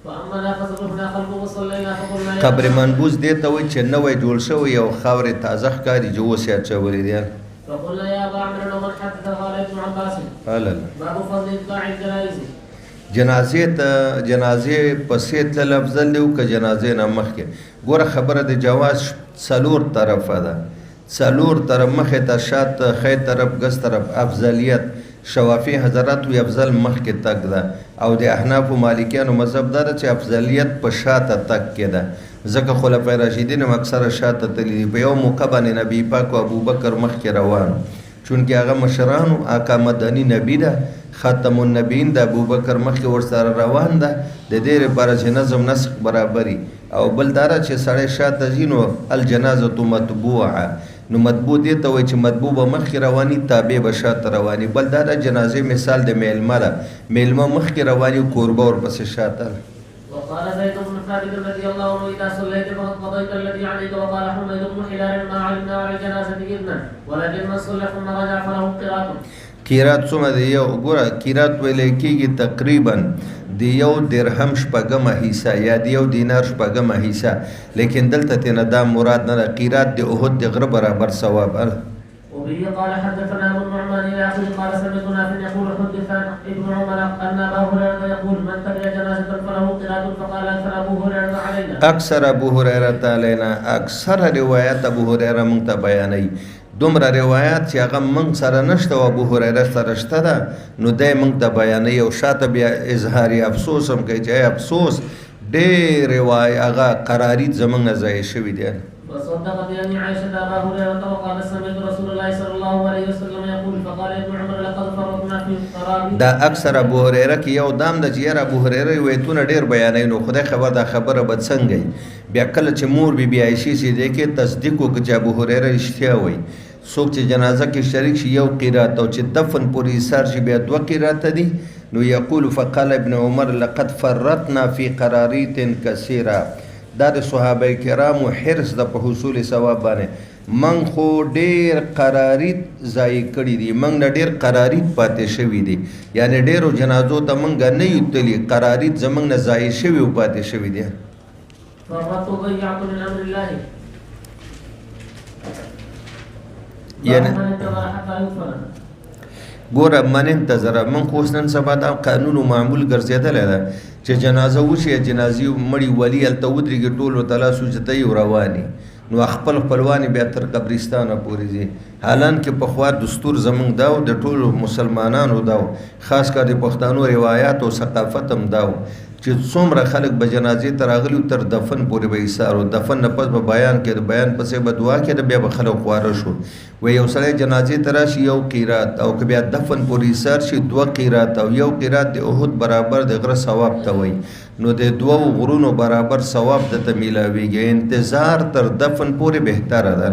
فأما فصرفنا خلفه وصلينا فقلنا قبر منبوذ دې ته وایي چې نوی جوړ شوی یو خاورې تازه ښکاري چې اوس یې اچولي دي فقلنا يا ابا عمرو ومن حدث قال ابن عباس باب فضل اتباع الجنائز جنازې پسې تلل افضل دی او که جنازې نه مخکې ګوره خبره د جواز څلور طرفه ده څلور طرف مخې ته شاته ښی طرف ګس طرف افضلیت شوافی حضرات وی افضل مخکې تګ ده او د احناف و مالکیانو مذهب دا ده چې افضلیت په شاته تګ کې ده ځکه خلفای راشدین هم اکثره شاته تللي دي په یو موقع باندې نبي پاک و ابوبکر مخکې روان چونکې هغه مشرانو آقا مدني نبي ده خاتم النبیین د ابوبکر مخکې ورسره روان ده د دې لپاره چې نظم نسق برابري او بل دا چې سړی شاته ځي نو الجنازة متبوعه نو مطبوع دې ته وایي چې مطبوع به مخکې رواني تابع به شاته رواني بل دا د جنازې مثال د میلمه ده میلمه مخکې رواني کوربه ورپسې شاته وقال زيد بن ثابت رضي الله عنه اذا صليت فقد قضيت الذي عليك وقال حميد بن حلال ما علمنا على الجنازه اذنا ولكن من صلى ثم رجع فله قراءه قیرات څومره دی یو ګوره قیرات ویلی کېږي تقریبا د یو درهم شپږمه حصه یا د یو دینار شپږمه حصه لیکن دلته تېنه دا مراد نه ده قیرات د احد د غره برابر ثواب وبه قال حدثنا ابو النعمان الى اخره قال سمعت نافع يقول حدثنا ابن عمر ان ابا هريره يقول من تبع جنازه فله قراءه فقال اكثر ابو هريره علينا اکثر ابو هريره علينا اکثر روایت ابو هريره مونږ ته بیانوي دومره روایات چې هغه موږ سره نشته او ابو هریره سره شته ده نو دی موږ ته بیانوي او شاته بیا اظهاري افسوس هم کوي چې افسوس ډېر روایت هغه قرارید زموږ نه ضایع شوي دي وصدق بأن عائشة أبا هريرة وقال سمعت رسول الله صلى الله عليه وسلم يقول فقال ابن عمر لقد فرطنا في القرار دا اکثر ابو هريره کې یو دام د چې یاره ابو هريره روایتونه ډېر بیانوي نو خدای خبر دا خبره به څنګه وي بیا کله چې مور بي بي عایشې چې دی کې تصدیق وکړي چې ابو هريره رښتیا وایي څوک چې جنازه کې شریک شي یو قرات او چې دفن پورې ایثار شي بیا دوه قرات دي نو یقول فقال ابن عمر لقد فرطنا في قراريط كثيره دا د صحابه کرامو حرص د په حصول ثواب باندې من خو ډیر قراریت ضایع کړي دي من نه ډیر قراریت پاتې شوي دي یعنی ډیرو جنازو ته منګه نه یو تلی قراریت زمنګ نه ضایع شوي او پاتې شوي دي فرطت ضيعت من امر الله یعنی ګوره من انتظر من خو اوس نن سبا دا قانون او معمول ګرځېدلی ده چې جنازه وشي جنازې مړي ولي هلته ودرېږي ټولو ته لاس اوچتوي او رواني نو خپل خپلوانې بیا تر قبرستانه پورې ځي حالانکه پخوا دستور زموږ دا و د ټولو مسلمانانو دا و خاص کر د پښتنو روایات او ثقافت هم دا و چې څومره خلک به جنازې ته راغلي تر دفن پورې به ایثار و دفن نه پس به بیان کېده بیان پسې به دعا کېده بیا به خلک خواره شو و یو سړی جنازې ته راشي یو قیرات او که بیا دفن پورې ایثار شي دوه قیرات او یو قیرات د احد برابر د غره ثواب ته وایي نو د دوو غرونو برابر ثواب درته میلاویږي انتظار تر دفن پورې بهتره ده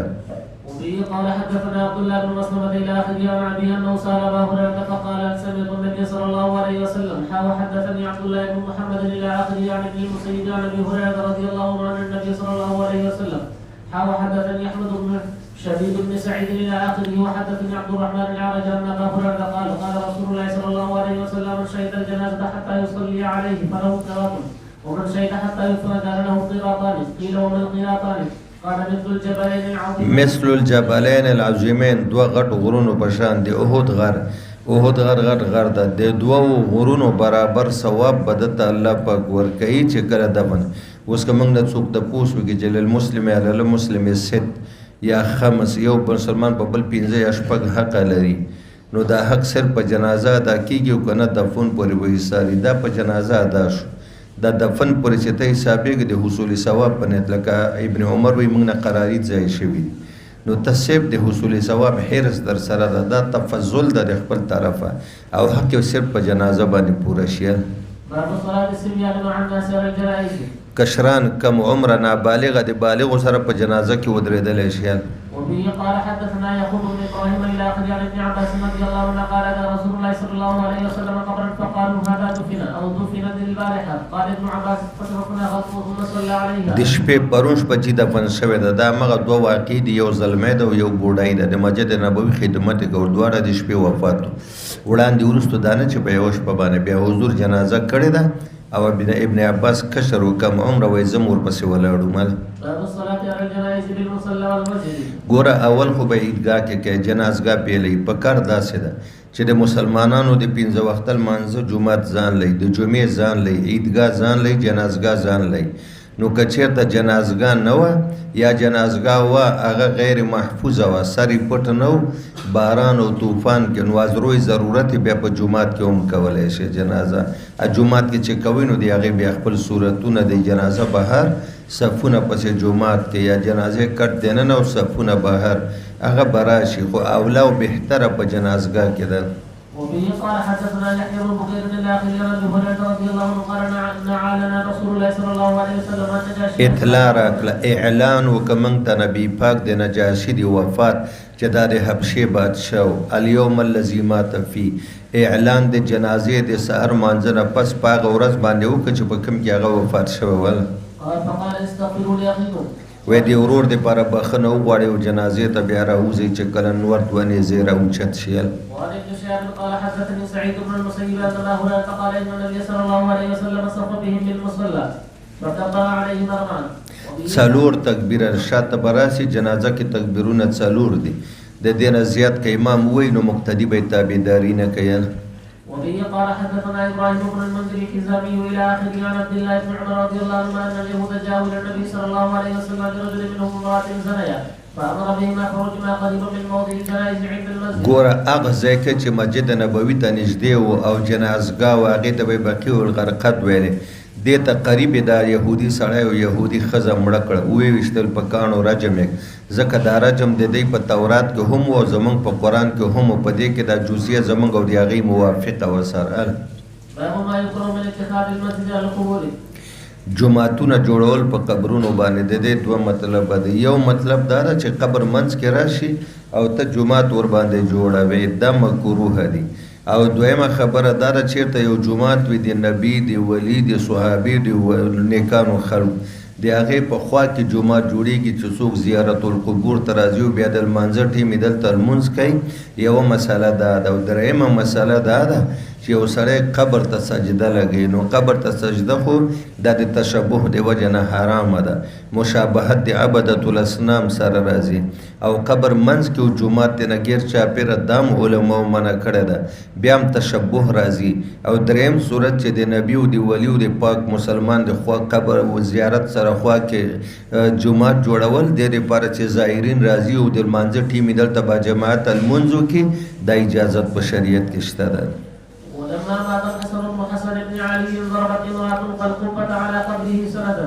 قال حدثنا عبد الله بن مسلمة الى اخره عن ابي انه سال ابا هريره فقال سمعت النبي صلى الله عليه وسلم وحدثني عبد الله بن محمد الى اخره عن ابن المسيب عن ابي هريره رضي الله عنه عن النبي صلى الله عليه وسلم وحدثني احمد بن شبيب بن سعيد الى اخره وحدثني عبد الرحمن العرج ان ابا هريره قال قال رسول الله صلى الله عليه وسلم من شهد الجنازه حتى يصلي عليه فله ثواب ومن شهد حتى يفرج له قيراطان قيل وما القيراطان مثل الجبلین العظیمین دوه غټ غرونو په شان دی احد غر غټ غر ده د دوه غرونو برابر ثواب بدته الله پاک ورکوي چې کله دفن اوس که موږ نه څوک تپوس وکړي چې للمسلم علی المسلم ست یا خمس یو مسلمان په بل 15 یا شپږ حق لري نو دا حق صرف په جنازه ادا کیږي او کنه دفن پورې وې ساري دا په جنازه ادا شو دا دفن پورې چې ته حسابېږي د حصول ثواب په نیت لکه ابن عمر وایي موږ نه قرارید ځای شوي نو تصیب د حصول ثواب حرص در سره ده دا تفضل ده د خپل طرفه او حق یې صرف په جنازه باندې پوره شي کشران کم عمره نابالغه د بالغو سره په جنازه کې ودرېدلی شي وبه قال حدثنا يعقوب بن ابراهيم الى اخره عن ابن عباس رضي الله عنه قال اتى رسول الله صلى الله عليه وسلم قبرا فقالوا هذا دفن او دفنت البارحه قال ابن عباس فتركنا خلفه ثم صلى عليها د شپې پرون شپه چې دفن شوی ده دا هغه دوه واقع دي یو زلمی ده او یو بوډۍ ده د مسجد نبوي خدمت یې کول دواړه د شپې وفات وړاندې وروسته دا نه چې په یوه شپه باندې بیا حضور جنازه کړې ده او ابن عباس کشر و کم عمره وایي زه ور پسې ولاړو مال ګوره اول خو به عیدګاه کې کوي جنازګاه پیلوي په کار داسې ده چې د مسلمانانو د 15 وخته لمانځه جومات ځان لري د جمعې ځان لري عیدګاه ځان لري جنازګاه ځان لري نو که چېرته جنازګاه نه وه یا جنازګاه وه هغه غیر محفوظه وه سر یې پټ نه و باران او طوفان کې نو ازروی ضرورت بیا په جومات کې هم کولی شي جنازه جومات کې چې کوي نو د هغې بیا خپل صورتونه د جنازه بهر صفونه پسې جومات کې یا جنازې کټ دننه او صفونه بهر هغه به راشي خو اوله او بهتره په جنازګاه کې ده. وبه قال حدثنا يحيى بن بكير الاخر عن ابي هريره رضي الله عنه قال نعى لنا رسول الله صلى الله عليه وسلم عن نجاشي اطلاع راکړه اعلان وکړه موږ ته نبي پاک د نجاشي د وفات چې دا د حبشې بادشاه الیوم الذي مات فيه اعلان د جنازې د سحر مانځه نه پس په هغه ورځ باندې وکړه چې په کوم کې هغه وفات شوی ول. فقال استغفروا لاخيكم وی د ورور دپاره بخښنه وغواړئ او جنازې ته بیا راوځئ چې کله نور دوه نیزې راوچت شي. وعن ابن شهاب قال حدثني سعيد بن المسيب ان الله هريره قال ان النبي صلى الله عليه وسلم صف بهم بالمصلى فكبر عليهم اربعا. څلور تکبیره شاته به راسي جنازه کې تکبیرونه څلور دي د دې نه زیات که امام ووایي نو مقتدي به یې تابعداري نه کوي. وبه قال حدثنا ابراهيم بن المنذر الحزامي الى اخره عن عبد الله بن عمر رضي الله عنهما ان اليهود جاءوا الى النبي صلى الله عليه وسلم برجل منهم امراه زنيا فامر بهما فهجما قريبا من موضع الجنائز عند المسجد. ګوره هغه ځای کې چې مسجد نبوي ته نږدې و او جنازګاه و هغې ته به یې بقیع الغرقد ویلې دې ته قریب دا یهودي سړی او یهودي ښځه مړه کړه ویې ویشتل په کاڼو رجم یې ځکه دا رجم د دوی په تورات کې هم و او زموږ په قرآن کې هم و په دې کې دا جزیه زموږ او د هغې موافقه وه سره. باب ما يكره من اتخاذ المسجد على القبور. جماعتونه جوړول په قبرونو باندې د دې دوه مطلب دی. یو مطلب دا ده چې قبر منځ کې راشي او ته جومات ور باندې جوړوې دا مکروه دي. او دویمه خبره دا ده چېرته یو جومات وي د نبي د ولی د صحابي د نیکانو خلکو د هغې په خوا کې جومات جوړېږي چې څوک زیارت القبور ته راځي او بیا د لمانځه ټیم یې دلته لمونځ کوي. یوه مسله دا ده او درېیمه مسله دا ده چې یو سړی قبر ته سجده لګوي نو قبر ته سجده خو دا د تشبه د وجه نه حرامه ده مشابهت د عبدة الاصنام سره راځي او قبر منځ کې او جومات ته نه ګیر چاپېره دا هم علماو منع کړی ده بیا هم تشبه راځي. او درېیم صورت چې د نبي او د ولی او د پاک مسلمان د خوا قبر او زیارت سره خوا کې جومات جوړول د دې لپاره چې زائرین راځي او د لمانځه ټیم یې دلته با جماعت لمونځ وکړي دا اجازت په شریعت کې شته ده. ولما مات الحسن بن حسن بن علي ضربت امرأة القبة على قبره سندا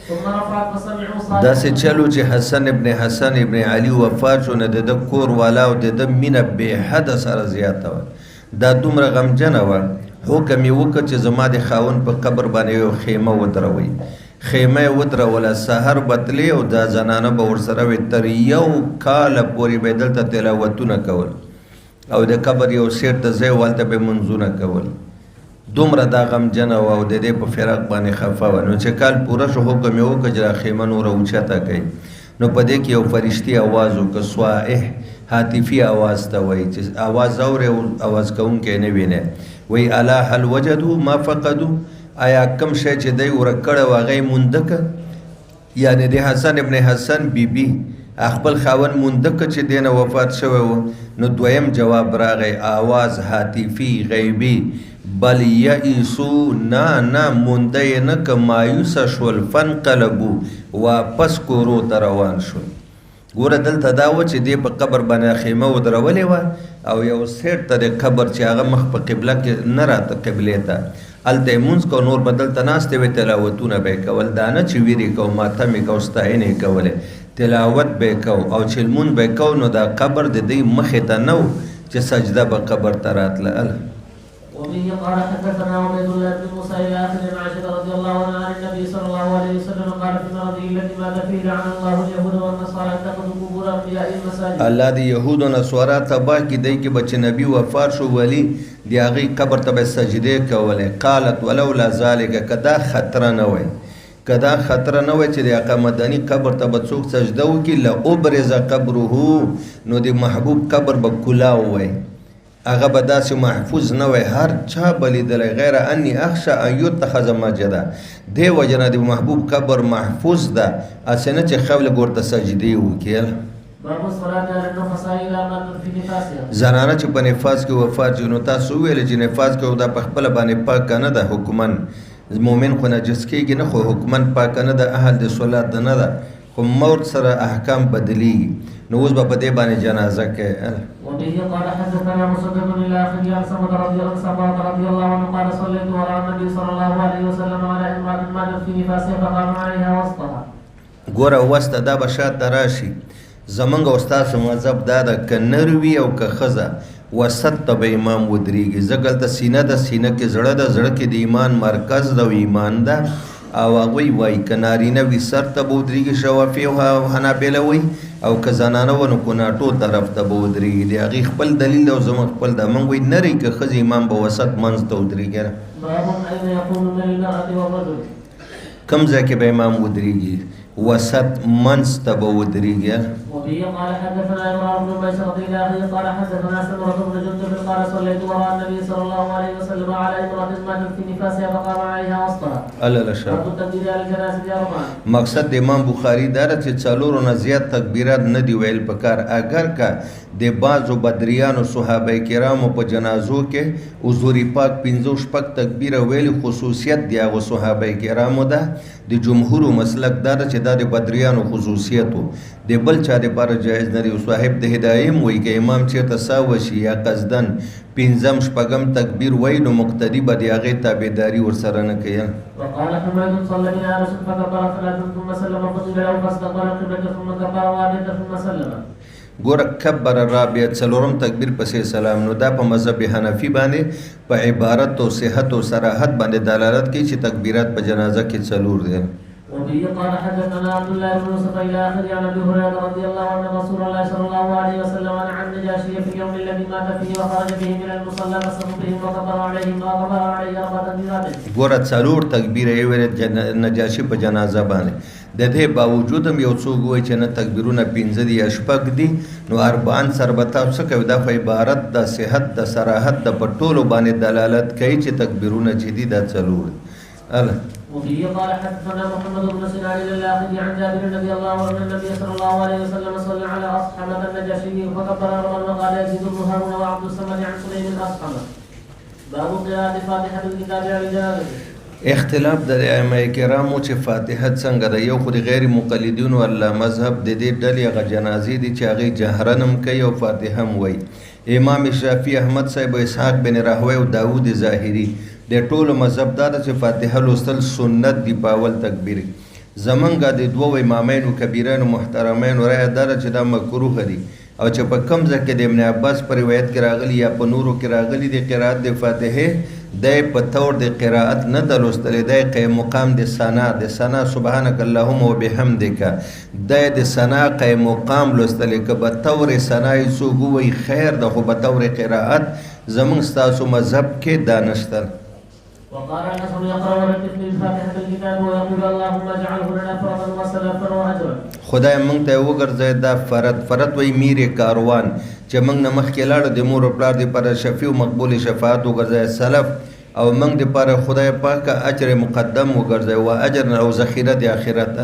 ثم رفعت فسمعوا صاحبه. داسې چلو چې حسن ابن علي وفات شو نه د ده کور والا او د ده مینه بې حده سره زیاته وه دا دومره غمجنه وه حکم یې وکړ چې زما د خاوند په قبر باندې یو خیمه ودروئ. خیمه یې ودروله سحر به تلې او دا زنانه به ورسره وې تر یو کاله پورې به یې دلته تلاوتونه کول او د قبر یو سیټ ته ځای و هلته به یې منځونه کول. دومره دا غمجنه وه او د دې په فراق باندې خفه وه. نو چې کال پوره شو حکم یې وکړه چې دا خیمه نوره اوچته کوي. نو په دې کې یو فرشتي اواز وکړه صواح هاتفي اواز ته وایي چې اواز اورې او اواز کوونکی نه وینې وایي الا هل وجدوا ما فقدوا آیا کم شی چې دی ورک کړی و هغه یې مونده که یعنې د حسن ابن حسن بیبي خپل خاوند مونده که چې دی نه وفات شوی و. نو دویم جواب راغی آواز هاتفي غیبي بل یئسو نه مونده یې نه که مایوسه شول فانقلبو واپس کورو ته روان شول. ګوره دلته دا و چې دی په قبر باندې خیمه ودرولې وه او یو سیټ ته د قبر چې هغه مخ په قبله کې نه راته قبلې ته هلته یې مونځ کو نور به دلته ناستې وې تلاوتونه به یې کول دا نه چې ویرې کو ماتم یې کو ستاینې یې کولې تلاوت به یې کو او چې لمونځ به یې کو نو دا قبر د دوی مخې ته نه و چې سجده به قبر ته راتله. وبه قال حدثنا عبيد الله بن موسى الى اخر عائشه رضي الله عنها عن النبي صلى الله عليه وسلم قال في مرضه التي مات فيه لعن الله اليهود والنصارى اتخذوا قبور انبياء المساجد. الله د یهود او نصارا تباه کې دی کې بچ نبی وفات شو ولی د هغې قبر ته به سجدې کولې. قالت ولولا ذلك کدا خطر نه وای کدا خطر نه وای چې د آقا مدني قبر ته به څوک سجده وکړي لابرز قبره نو د محبوب قبر به کلاو وای هغه به داسې محفوظ نه وای هر چا به لیدلی غیر انی اخشى ان یتخذ مسجدا دې وجه نه د محبوب قبر محفوظ ده هسې نه چې خلک ورته سجدې وکړي. زنانه چې په نفاس کې وفات شي نو تاسو وویل چې نفاس کې دا په خپله باندې پاکه نه ده حکما مومن خو نجس کېږي نه خو حکمن پاکه نه ده اهل د صلات نه ده خو موت سره احکام بدلیږي نو اوس به په دې باندې جنازه کوي. وبه قال حدثنا مسدد الى اخيه عن سمره رضي الله عنه قال صليت وراء النبي صلى الله عليه وسلم على امراه ماتت في نفاسها فقام عليها وسطها. ګوره وسطه دا به شاته راشي زمونږ او ستاسو مذهب دا ده که نر وي او که ښځه وسط ته به امام ودرېږي ځکه هلته سینه ده سینه کې زړه ده زړه کې د ایمان مرکز ده او ایمان ده او هغوی وایي که نارینه وي سر ته به ودرېږي شوافي او حنابله وایي او که زنانه وه نو کناټو طرف ته به ودرېږي د هغې خپل دلیل ده او زموږ خپل ده موږ وایي نري که ښځې امام به وسط منځ ته ودرېږي. باب اين يكون من المراه والرجل. کوم ځای کې به امام ودرېږي وسط منځ ته به ودرېږي. وبه قال حدثنا ابراهيم بن ميسرة الى اخيه قال حدثنا سمرة بن جندب قال صليت وراء النبي صلى الله عليه وسلم على امرأة ماتت في نفاسها فقام عليها وسطها. باب التكبير على الجنازة اربعا. مقصد د امام بخاري دا ده چې څلورو نه زیات تکبیرات نه دي ویل پکار اگر که د بعضو بدریانو صحابه کرامو په جنازو کې حضور پاک 15 شپږ تکبیره ویل خصوصیت دی هغو صحابه کرامو ده د جمهورو مسلک دا ده چې دا د بدریانو خصوصیت و د بل چا دپاره جایز نه دی. صاحب د هدایم وایي که امام چېرته سا وشي یا قصدن 15 شپږم تکبیر وایي نو مقتدي به د هغې تابعداري ورسره نه کوي. وقال حماد صلى بنا انس فكبر ثلاثا ثم سلم فقبل او فاستقبل القبلة ثم كبر واحدة ثم سلم. ګوره کبر الرابع څلورم تکبیر پسې سلام نو دا په مذهب حنفي باندې په عبارت او صحت او صراحت باندې دلالت کوي چې تکبیرات په جنازه کې څلور دي. وبه قال حدثنا عبد الله بن يوسف الى اخره عن ابي هريره رضي الله عنه رسول الله صلى الله عليه وسلم عن النجاشي في اليوم الذي مات فيه وخرج به من المصلى فصف بهم وكبر عليهم وكبر عليه اربع تكبيرات. ګوره څلور تکبیر یې ویل نجاشي په جنازه باندې د دې باوجود هم یو څوک وایي چې نه تکبیرونه 15 دي یا شپږ دي نو اربعان سره به تاسو کوي دا خو عبارت د صحت د صراحت د په ټولو باندې دلالت کوي چې تکبیرونه چې دي دا څلور دي. وفيه قال حدثنا محمد بن سنان اللاخي عن جابر رضي الله عنه ان النبي صلى الله عليه وسلم صلى على اصحابه النجاشي فكبر وقال يزيد بن هارون وعبد الصمد عن سليم الاصحابه. باب قراءة فاتحة الكتاب على الجنازة. اختلاف د ائمه کرامو چې فاتحه څنګه ده یو خو د غیر مقلدینو الله مذهب د دې ډلې هغه جنازې دي چې هغې جهرن هم کوي او فاتحه هم وایي. امام شافعي احمد صاحب اسحاق بن راهوی او داود ظاهري د ټولو مذهب دا ده چې فاتحه لوستل سنت دي په اول تکبیر. زمونږ د دوو امامینو کبیرانو محترمینو رایه دا ده چې دا مکروه دي او چې په کوم ځای کې د ابن عباس په روایت کې راغلي یا په نورو کې راغلي د قرائت د فاتحې دی په طور د قرائت نه ده لوستلی دی قیم مقام د ثنا سبحانک اللهم وبحمدک دی د ثنا قیم مقام لوستلی که به طور ثنا یې څوک ووایي خیر ده خو به طور قرائت زموږ ستاسو مذهب کې دا نشته. وقال انس يقرا ورتل الفاتحه الكتاب ويقول اللهم اجعله لنا فرضا وسلفا واجرا. خدای موږ ته وګرځي دا فرد وای میر کاروان چې موږ نه مخکې لاړو د مور او پلار دپاره شفیع او مقبول شفاعت وګرځي سلف او موږ دپاره خدای پاک اجر مقدم وګرځي و اجر او ذخیره د آخرت.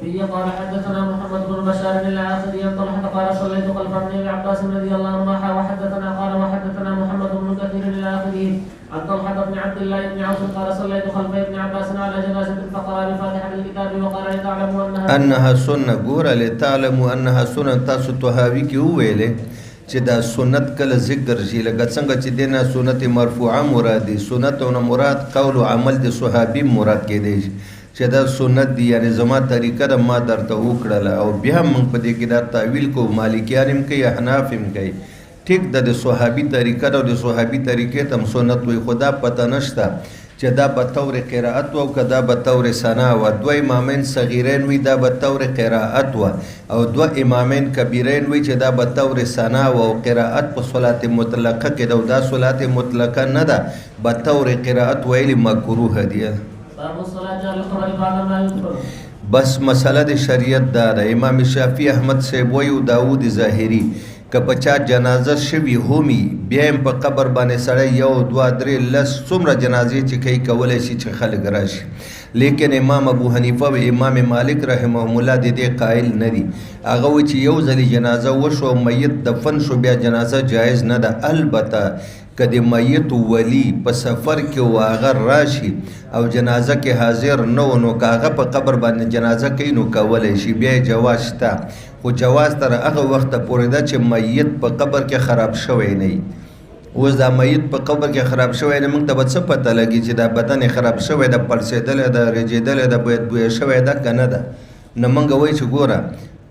وبه قال حدثنا محمد بن بشار العاصري عن طلحه قال صليت خلف ابن عباس رضي الله عنه وحدثنا قال وحدثنا محمد بن كثير الى اخره عن طلحه بن عبد الله بن عوف قال صليت خلف ابن عباس على جنازه فقرا بفاتحه الكتاب وقال لتعلموا انها سنه. ګوره لتعلموا انها سنه تاسو طحاوي کې وویلې چې دا سنت کله ذکر شي لکه څنګه چې دینه سنت مرفوعه مراد دي سنتونه مراد قول او عمل د صحابي مراد کېدی چې دا سنت دي یعنی زما طریقه د ما درته وکړله او بیا موږ په دې کې دا تعویل کو مالکیان هم کوي احناف هم کوي ټیک د صحابي طریقه او د صحابي طریقې ته هم سنت وي خو دا پته نشته چې دا به طور قرائت و او که دا به طور ثنا و. دوه امامین صغیرین وي دا به طور قرائت و او دوه امامین کبیرین وي چې دا به طور ثنا و او قرائت په صلات مطلقه کې ده او دا صلات مطلقه نه ده به طور قرائت ویلي مکروه دي. بس مسله د شریعت دا ده امام شافعي احمد صاحب وایي او داود ظاهري که په چا جنازه شوي همي بیا هم په قبر باندې سړی 1 2 3 10 څومره جنازې چې کوي کولی شي چې خلک راشي لیکن امام ابو حنیفه و امام مالک رحمهم الله د دې قائل نه دي. هغه وایي چې یو ځلې جنازه وشو او میت دفن شو بیا جنازه جایز نه ده. البته که د میت ولی په سفر کې و هغه راشي او جنازه کې حاضر نه و نو که هغه په قبر باندې جنازه کوي نو کولی شي، بیا یې جواز شته، خو جواز تر هغه وخته پورې ده چې میت په قبر کې خراب شوی نه وي. اوس دا میت په قبر کې خراب شوی نه، موږ ته به څه پته لګي چې دا بدن یې خراب شوی ده، پړسېدلی ده، رېجېدلی ده، باید بویه شوی ده که نه ده. نو موږ وایو چې ګوره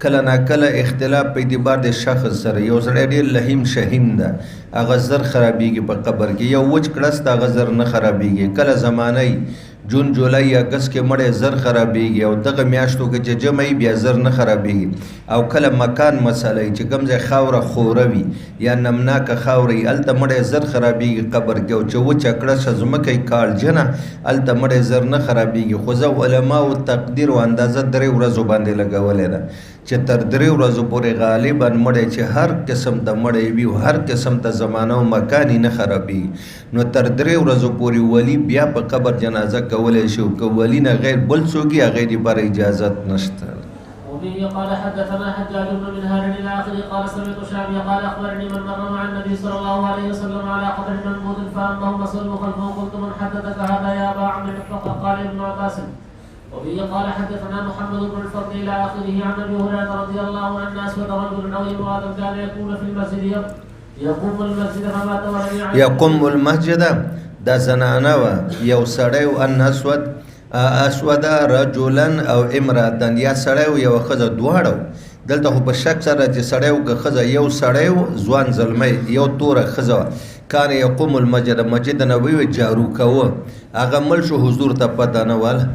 کله ناکله اختلاف په اعتبار د شخص سره، یو سړی ډېر لهیم شهیم ده هغه زر خرابېږي په قبر کې، یو وچ کړس ته هغه زر نه خرابېږي، کله زمانه جون جولای اګست کې مړی زر خرابېږي او دغه میاشتو کې چې جمع وي بیا زر نه خرابېږي، او کله مکان مسله چې کوم ځای خاوره خوره وي یا نمناکه خاوره وي هلته مړی زر خرابېږي قبر کې، او چې وچه کړسه ځمکه یې کاړجنه هلته مړی زر نه خرابېږي. خو زه علماو تقدیر و اندازه 3 ورځو باندې لګولی ده چې تر 3 ورځو پورې غالبا مړی چې هر قسم ته مړی وي او هر قسم ته زمانه او مکان یې نه خرابېږي، نو تر 3 ورځو پورې ولی بیا په قبر جنازه کولی شي، که ولی نه غیر بل څوک یې هغې لپاره اجازت نشته. وبه قال حدثنا حجاج بن منهار الى اخره قال سمعت الشعبي قال اخبرني من مر مع النبي صلى الله عليه وسلم على قبر منبوذ فانهم صلوا خلفه قلت من حدثك هذا يا ابا عمرو قال ابن عباس. وبه قال حدثنا محمد بن الفضل الى اخره عن ابي هريره رضي الله عنه ان اسود رجل او امراه كان يكون في المسجد يقوم المسجد فمات ولم يعلم يقوم المسجد دا زنانه و یو سړی و ان اسود رجلا او امراتن، یا سړی و یو ښځه دواړه، دلته خو په شک سره چې سړی و که ښځه، یو سړی و ځوان زلمی، یو توره ښځه وه، کان یقوم المسجد مسجد نبوي و جارو کوه، هغه مړ شو حضور ته پته نه وله.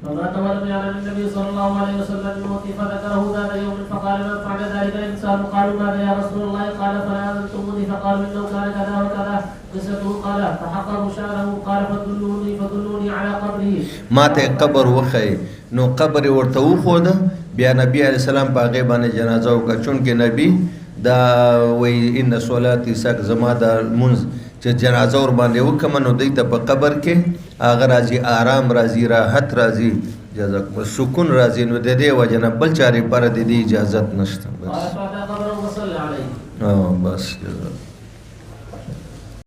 فمات ولم يعلم النبي صلى الله عليه وسلم بموته فذكره ذات يوم فقال من فعل ذلك الانسان؟ قالوا ماذا يا رسول الله؟ قال فلا اذنتموني فقالوا انه كان كذا وكذا قصته قال فحقروا شانه قال فدلوني على قبره. ما ته قبر وخی نو قبر ورته وښوده، بیا نبی علیه السلام په هغې باندې جنازه وکړه، چونکې نبی دا وایي ان صلاتي سک زما د لمونځ چې جنازه ور باندې وکړم نو دوی ته په قبر کې هغه راځي، آرام راځي، راحت راځي، سکون راځي، نو د دې وجه نه بل چا لپاره د دې اجازت نشته. بس